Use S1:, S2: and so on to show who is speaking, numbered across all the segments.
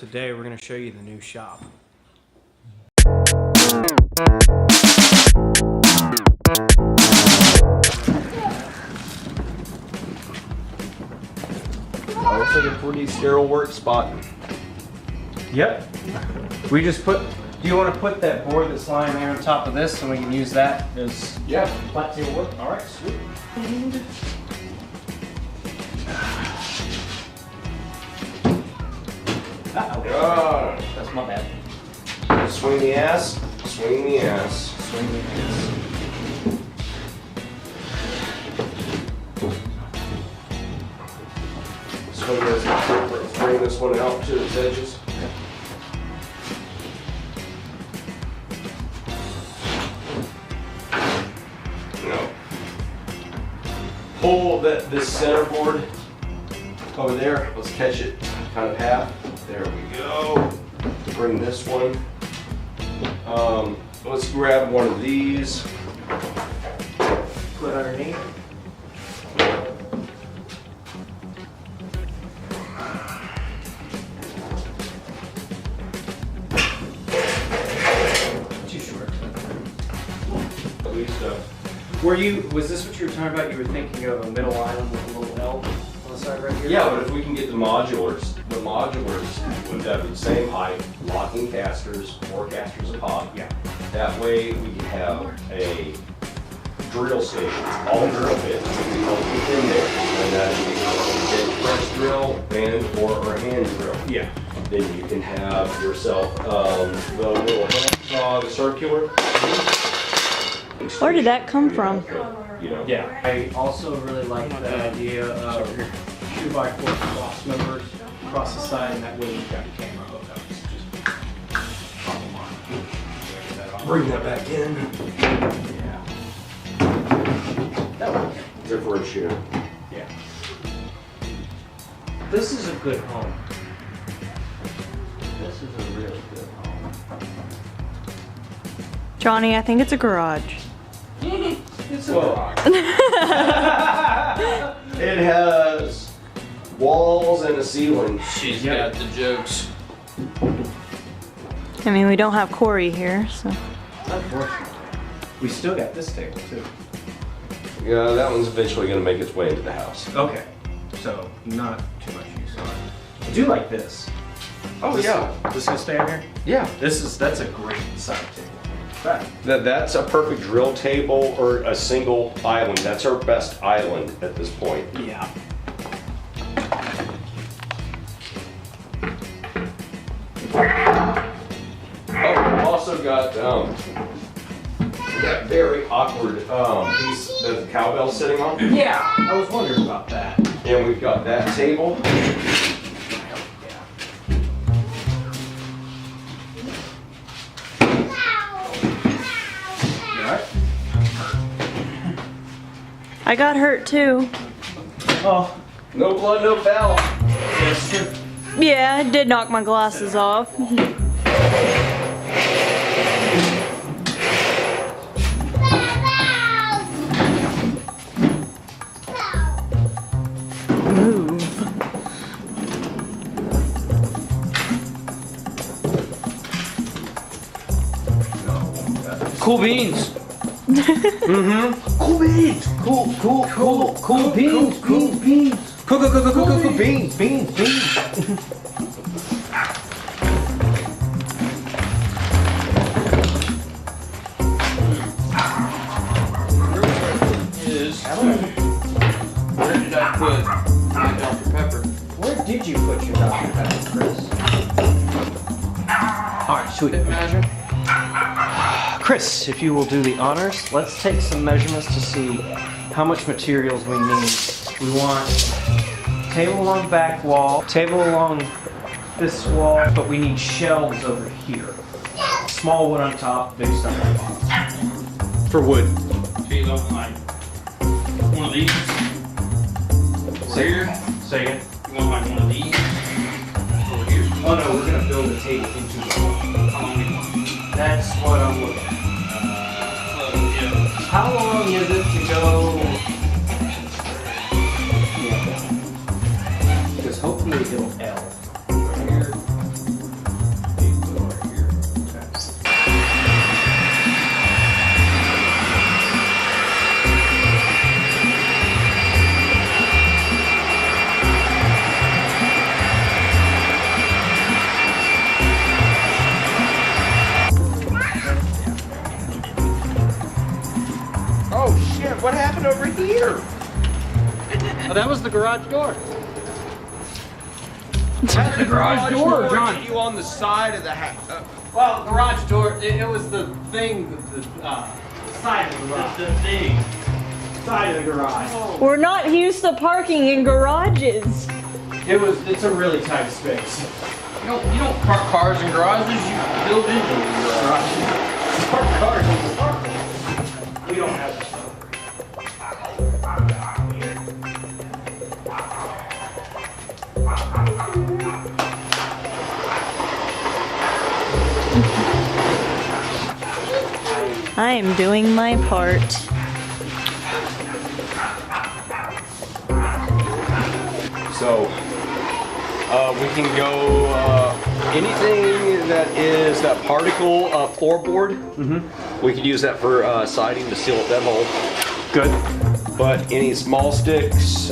S1: Today we're going to show you the new shop.
S2: Looks like a pretty sterile work spot.
S1: Yep. We just put, do you want to put that board that's lying there on top of this so we can use that as flat table work? All right, sweet. Uh-oh. That's my bad.
S2: Swing the ass, swing the ass.
S1: Swing the ass.
S2: Swing this, bring this one out to its edges. No. Pull this center board over there. Let's catch it kind of half. There we go. Bring this one. Let's grab one of these.
S1: Put underneath. Too short.
S2: At least,
S1: Was this what you were talking about? You were thinking of a middle island with a little L on the side right here?
S2: yeah, but if we can get the modulars would have the same height, locking casters, 4 casters a pop.
S1: Yeah.
S2: That way we can have a drill station, all drill bits, we can all keep in there. And that is a press drill, band, or a hand drill.
S1: Yeah.
S2: Then you can have yourself the little hand saw, the circular.
S3: Where did that come from?
S2: You know?
S1: Yeah. I also really like the idea of 2x4 cross members across the side, and that way you've got your camera hookups. Just pop them on. Get that on.
S2: Bring that back in.
S1: Yeah. That works.
S2: Differentiate.
S1: Yeah. This is a good home. This is a really good home.
S3: Johnny, I think it's a garage.
S1: It's a
S2: Well,
S1: rock.
S2: It has walls and a ceiling.
S4: She's got the jokes.
S3: I mean, we don't have Corey here, so.
S1: Unfortunately. We still got this table too.
S2: Yeah, that one's eventually going to make its way into the house.
S1: Okay. So not too much use on it. I do like this.
S2: Oh
S1: This-
S2: yeah,
S1: This gonna stay on here?
S2: yeah.
S1: That's a great side table. Right.
S2: That's a perfect drill table or a single island. That's our best island at this point.
S1: Yeah.
S2: Oh, we've also got that very awkward piece that the cowbell's sitting on.
S1: Yeah, I was wondering about that.
S2: And we've got that table.
S3: I got hurt too.
S1: Oh,
S2: No blood, no foul.
S1: that's true.
S3: Yeah, I did knock my glasses off. Move.
S4: Cool beans.
S2: Cool beans. Cool beans. Cool beans. Cool beans. Beans.
S4: Is where did I put my Dr. Pepper?
S1: Where did you put your Dr. Pepper, Chris? Alright, sweet.
S4: Measure.
S1: Chris, if you will do the honors, let's take some measurements to see how much materials we need. We want table along back wall, table along this wall, but we need shelves over here. Small wood on top, big stuff on bottom. For wood.
S4: So you don't like one of these? Over here?
S1: Say again?
S4: You want like one of these? Over here?
S1: Oh no, we're gonna build a table into the wall.
S4: How long do you want?
S1: That's what I'm looking at.
S4: Yeah.
S1: How long is it to go? Yeah. Because hopefully it'll L. Right here.
S2: happened over here?
S1: Oh, that was the garage door.
S4: That's the garage door, John.
S2: You on the side of the house.
S1: Well, garage door, it was the thing, the side of the garage.
S4: The thing.
S1: Side of the garage.
S3: We're not used to parking in garages.
S1: It's a really tight space.
S4: You don't park cars in garages, you build into them.
S1: Park cars in the park. We don't have that stuff.
S3: I am doing my part.
S2: So, we can go anything that is that particle floorboard. We could use that for siding to seal up that hole.
S1: Good.
S2: But any small sticks,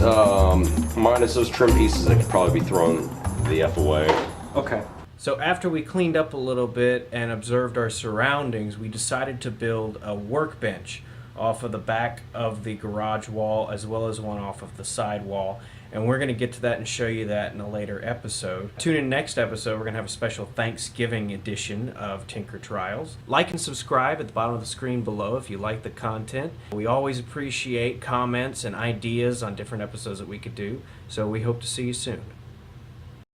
S2: minus those trim pieces, that could probably be thrown the F away.
S1: Okay. So after we cleaned up a little bit and observed our surroundings, we decided to build a workbench off of the back of the garage wall as well as one off of the side wall. And we're going to get to that and show you that in a later episode. Tune in next episode. We're going to have a special Thanksgiving edition of Tinker Trials. Like and subscribe at the bottom of the screen below if you like the content. We always appreciate comments and ideas on different episodes that we could do. So we hope to see you soon.